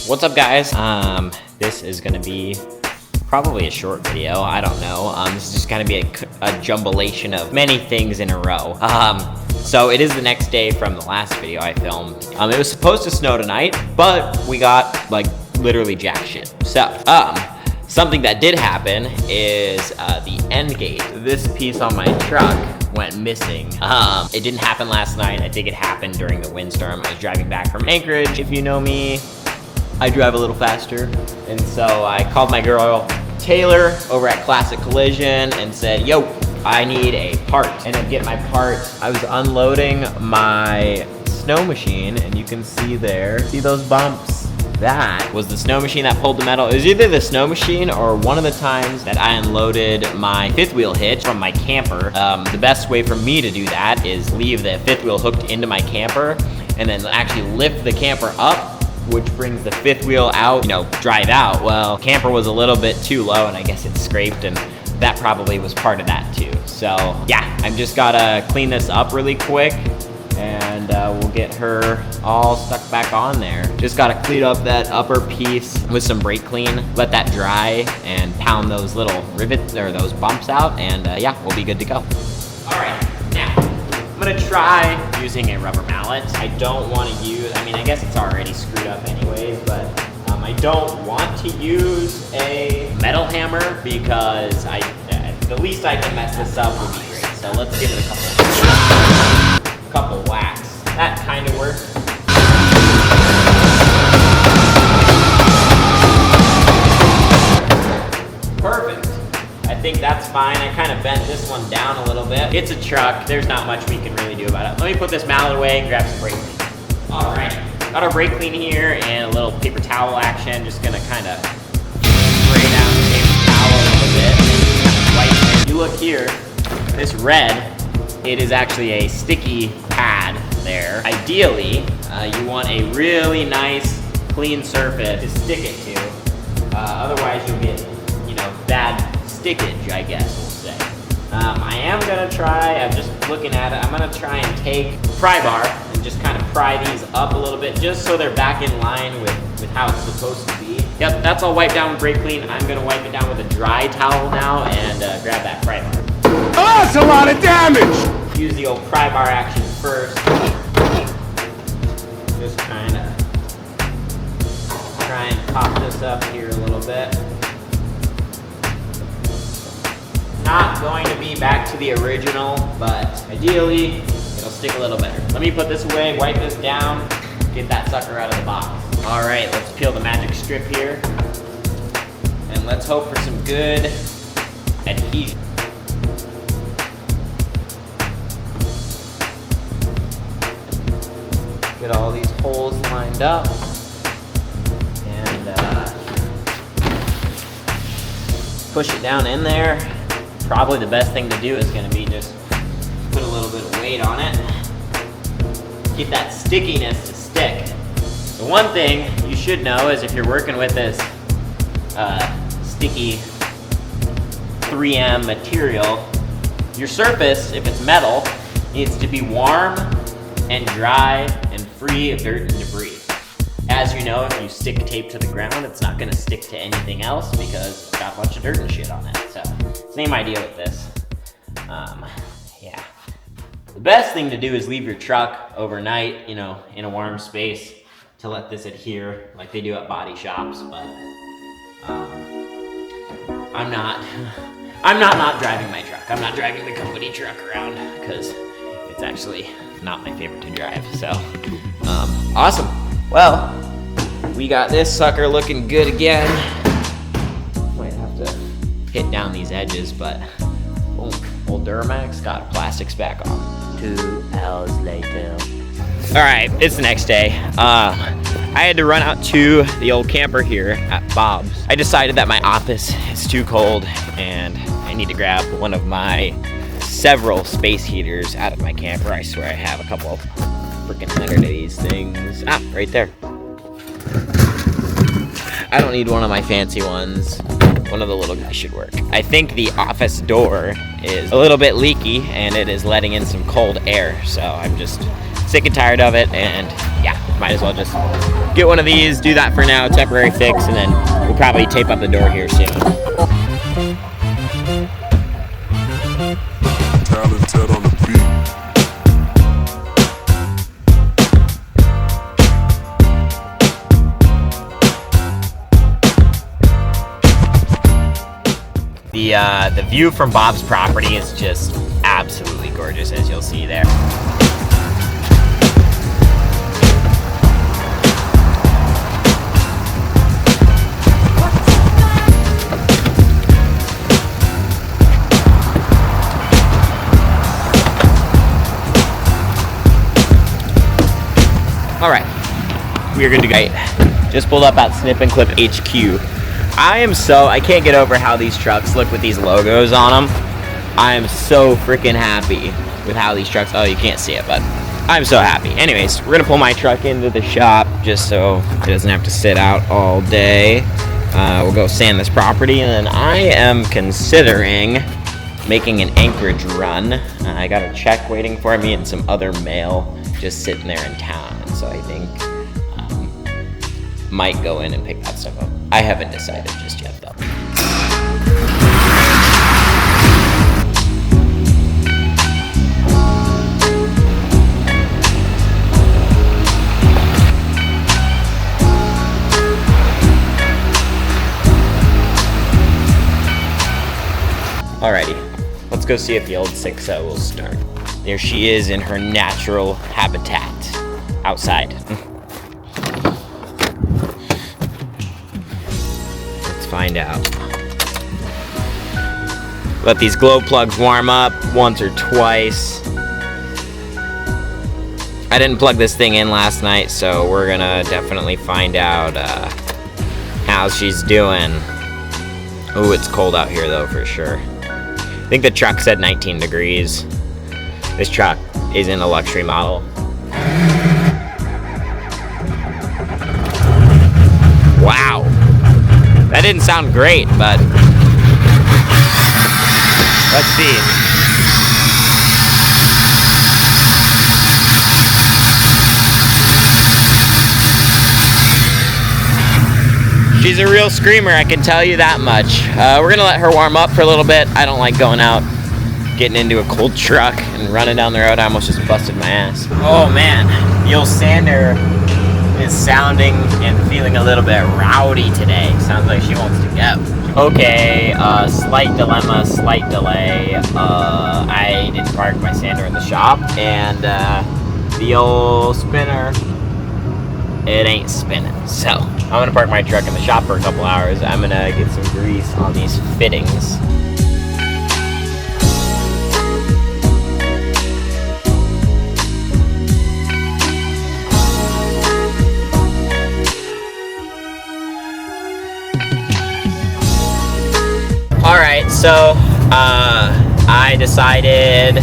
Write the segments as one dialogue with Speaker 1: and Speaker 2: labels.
Speaker 1: What's up, guys? This is gonna be probably a short video. I don't know. This is just gonna be a jumblation of many things in a row. So it is the next day from the last video I filmed. It was supposed to snow tonight, but we got like literally jack shit. So, something that did happen is the end gate. This piece on my truck went missing. It didn't happen last night. I think it happened during the windstorm. I was driving back from Anchorage. If you know me, I drive a little faster. And so I called my girl Taylor over at Classic Collision and said, yo, I need a part. And to get my part, I was unloading my snow machine, and you can see there, see those bumps? That was the snow machine that pulled the metal. It was either the snow machine or one of the times that I unloaded my fifth wheel hitch from my camper. The best way for me to do that is leave the fifth wheel hooked into my camper and then actually lift the camper up, which brings the fifth wheel out, drive out. Well, camper was a little bit too low and I guess it scraped, and that probably was part of that too. So yeah, I've just gotta clean this up really quick, and we'll get her all stuck back on there. Just gotta clean up that upper piece with some brake clean, let that dry, and pound those little rivets or those bumps out, and yeah, we'll be good to go. All right, now, I'm gonna try using a rubber mallet. I don't wanna use, I guess it's already screwed up anyways, but I don't want to use a metal hammer because the least I can mess this up would be great. So let's give it a couple whacks. That kind of works. Perfect. I think that's fine. I kind of bent this one down a little bit. It's a truck. There's not much we can really do about it. Let me put this mallet away and grab some brake clean. All right. Got our brake clean here and a little paper towel action. Just gonna kind of spray down the paper towel a little bit and then kind of wipe it. If you look here, this red, it is actually a sticky pad there. Ideally, you want a really nice, clean surface to stick it to. Otherwise, you'll get, bad stickage, I guess we'll say. I am gonna try, I'm just looking at it, I'm gonna try and take pry bar and just kind of pry these up a little bit just so they're back in line with how it's supposed to be. Yep, that's all wiped down with brake clean. I'm gonna wipe it down with a dry towel now and grab that pry bar.
Speaker 2: Oh, that's a lot of damage!
Speaker 1: Use the old pry bar action first. Just kind of try and pop this up here a little bit. Not going to be back to the original, but ideally, it'll stick a little better. Let me put this away, wipe this down, get that sucker out of the box. All right, let's peel the magic strip here. And let's hope for some good adhesion. Get all these holes lined up. And push it down in there. Probably the best thing to do is gonna be just put a little bit of weight on it. Get that stickiness to stick. The one thing you should know is if you're working with this sticky 3M material, your surface, if it's metal, needs to be warm and dry and free of dirt and debris. As you know, if you stick tape to the ground, it's not gonna stick to anything else because it's got a bunch of dirt and shit on it. So, same idea with this. Yeah. The best thing to do is leave your truck overnight, in a warm space to let this adhere like they do at body shops, but I'm not driving my truck. I'm not driving the company truck around because it's actually not my favorite to drive. So, awesome. Well, we got this sucker looking good again. Might have to hit down these edges, but old Duramax got plastics back on.
Speaker 3: 2 hours later.
Speaker 1: All right, it's the next day. I had to run out to the old camper here at Bob's. I decided that my office is too cold and I need to grab one of my several space heaters out of my camper. I swear I have a couple freaking hundred of these things. Ah, right there. I don't need one of my fancy ones. One of the little guys should work. I think the office door is a little bit leaky and it is letting in some cold air. So I'm just sick and tired of it, and yeah, might as well just get one of these, do that for now, temporary fix, and then we'll probably tape up the door here soon.
Speaker 2: Talented on the beat.
Speaker 1: The view from Bob's property is just absolutely gorgeous, as you'll see there. All right, we are good to go. Just pulled up at Snip&Clip HQ. I can't get over how these trucks look with these logos on them. I am so freaking happy with how these trucks, oh, you can't see it, but I'm so happy. Anyways, we're gonna pull my truck into the shop just so it doesn't have to sit out all day. We'll go sand this property, and then I am considering making an Anchorage run. I got a check waiting for me and some other mail just sitting there in town, and so I think might go in and pick that stuff up. I haven't decided just yet, though. Alrighty, let's go see if the old 6.0 will start. There she is in her natural habitat, outside. Find out. Let these glow plugs warm up once or twice. I didn't plug this thing in last night, so we're gonna definitely find out how she's doing. Oh, it's cold out here though, for sure. I think the truck said 19 degrees. This truck is in a luxury model. Wow. That didn't sound great, but let's see. She's a real screamer, I can tell you that much. We're gonna let her warm up for a little bit. I don't like going out, getting into a cold truck and running down the road. I almost just busted my ass. Oh man, the old sander is sounding and feeling a little bit rowdy today. Sounds like she wants to go. Okay, slight dilemma, slight delay. I didn't park my sander in the shop, and the old spinner, it ain't spinning. So I'm gonna park my truck in the shop for a couple hours. I'm gonna get some grease on these fittings. Alright, so I decided,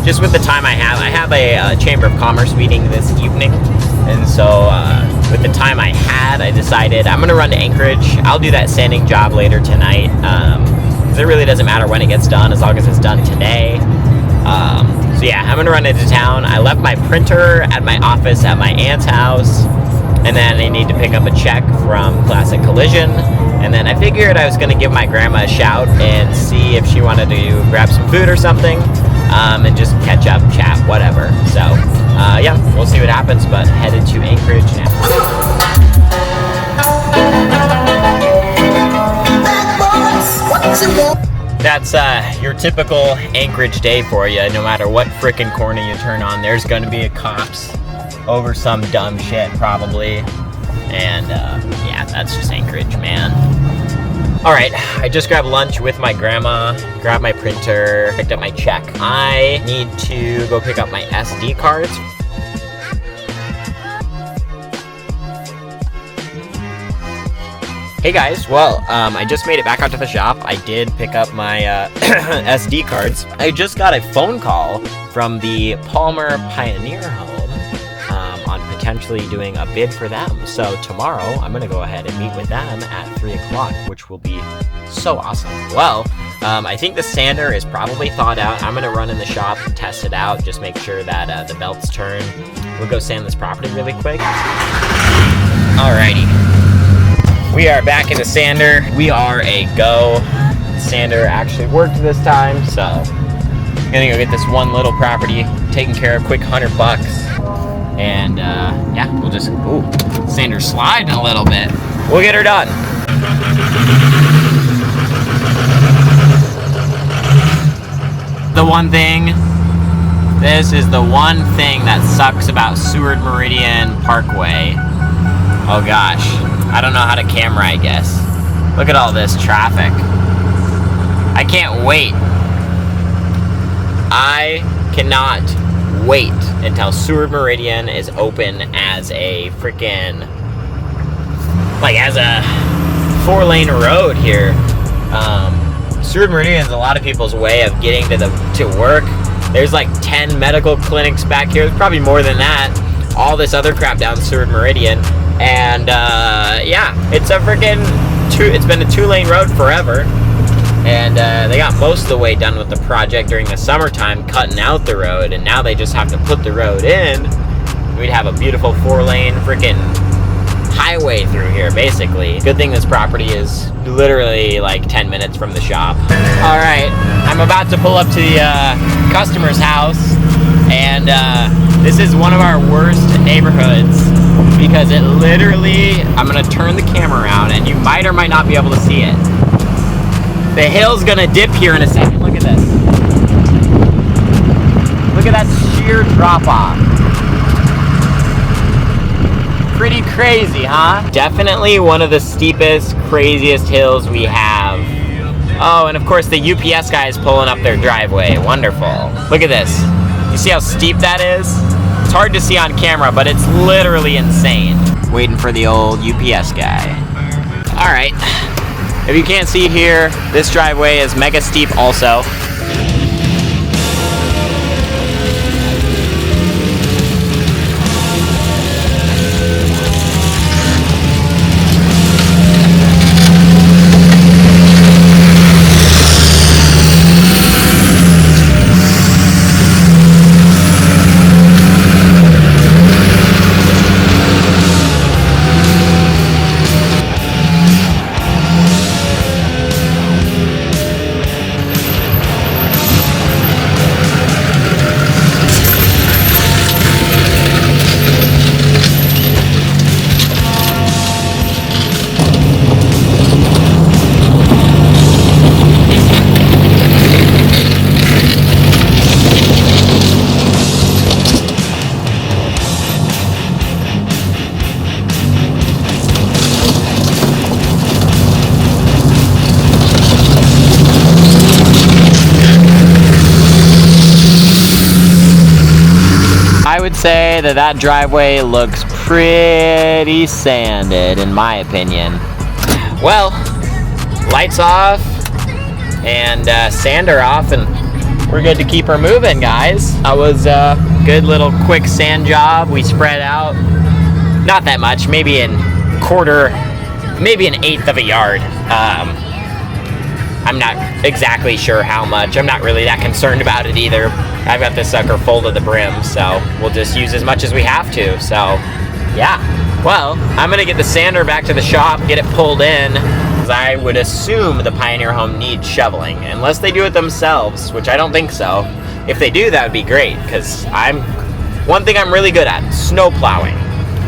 Speaker 1: just with the time I have a Chamber of Commerce meeting this evening, and so with the time I had, I decided I'm gonna run to Anchorage. I'll do that sanding job later tonight, because it really doesn't matter when it gets done as long as it's done today. So yeah, I'm gonna run into town. I left my printer at my office at my aunt's house, and then I need to pick up a check from Classic Collision. And then I figured I was gonna give my grandma a shout and see if she wanted to grab some food or something, and just catch up, chat, whatever. So, yeah, we'll see what happens, but headed to Anchorage now. That's your typical Anchorage day for you. No matter what frickin' corner you turn on, there's gonna be a cops over some dumb shit, probably. And yeah, that's just Anchorage, man. Alright, I just grabbed lunch with my grandma, grabbed my printer, picked up my check. I need to go pick up my SD cards. Hey guys, well, I just made it back out to the shop. I did pick up my SD cards. I just got a phone call from the Palmer Pioneer Home on potentially doing a bid for them. So tomorrow, I'm gonna go ahead and meet with them at 3 o'clock, which will be so awesome. Well, I think the sander is probably thawed out. I'm gonna run in the shop and test it out, just make sure that the belts turn. We'll go sand this property really quick. Alrighty. We are back in the sander. We are a go. The sander actually worked this time, so I'm gonna go get this one little property taken care of, quick $100. And yeah, we'll just, ooh, sander's sliding a little bit. We'll get her done. The one thing, this is the one thing that sucks about Seward Meridian Parkway. Oh gosh, I don't know how to camera, I guess. Look at all this traffic. I can't wait. I cannot wait until Seward Meridian is open as a freaking, like as a 4-lane road here. Seward Meridian is a lot of people's way of getting to work. There's like 10 medical clinics back here. There's probably more than that. All this other crap down Seward Meridian. And yeah, it's a freaking it's been a 2-lane road forever. And they got most of the way done with the project during the summertime, cutting out the road, and now they just have to put the road in. We'd have a beautiful 4-lane freaking highway through here, basically. Good thing this property is literally like 10 minutes from the shop. All right, I'm about to pull up to the customer's house, and this is one of our worst neighborhoods because it literally, I'm gonna turn the camera around and you might or might not be able to see it. The hill's gonna dip here in a second. Look at this. Look at that sheer drop off. Pretty crazy, huh? Definitely one of the steepest, craziest hills we have. Oh, and of course the UPS guy is pulling up their driveway. Wonderful. Look at this. You see how steep that is? It's hard to see on camera, but it's literally insane. Waiting for the old UPS guy. All right. If you can't see here, this driveway is mega steep also. I would say that driveway looks pretty sanded, in my opinion. Well, lights off and sander off, and we're good to keep her moving, guys. That was a good little quick sand job. We spread out, not that much, maybe an eighth of a yard. I'm not exactly sure how much. I'm not really that concerned about it either. I've got this sucker full to the brim, so we'll just use as much as we have to. So, yeah. Well, I'm gonna get the sander back to the shop, get it pulled in, because I would assume the Pioneer home needs shoveling, unless they do it themselves, which I don't think so. If they do, that would be great, because one thing I'm really good at, snow plowing.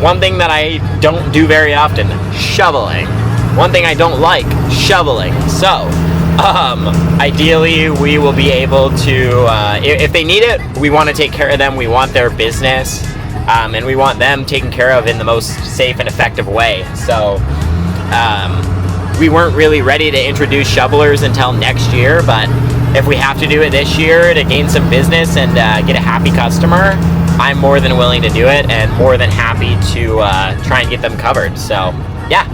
Speaker 1: One thing that I don't do very often, shoveling. One thing I don't like, shoveling. So, ideally we will be able to, if they need it, we want to take care of them. We want their business, and we want them taken care of in the most safe and effective way. So, we weren't really ready to introduce shovelers until next year, but if we have to do it this year to gain some business and get a happy customer, I'm more than willing to do it and more than happy to try and get them covered. So, yeah.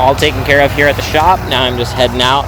Speaker 1: all taken care of here at the shop. Now I'm just heading out.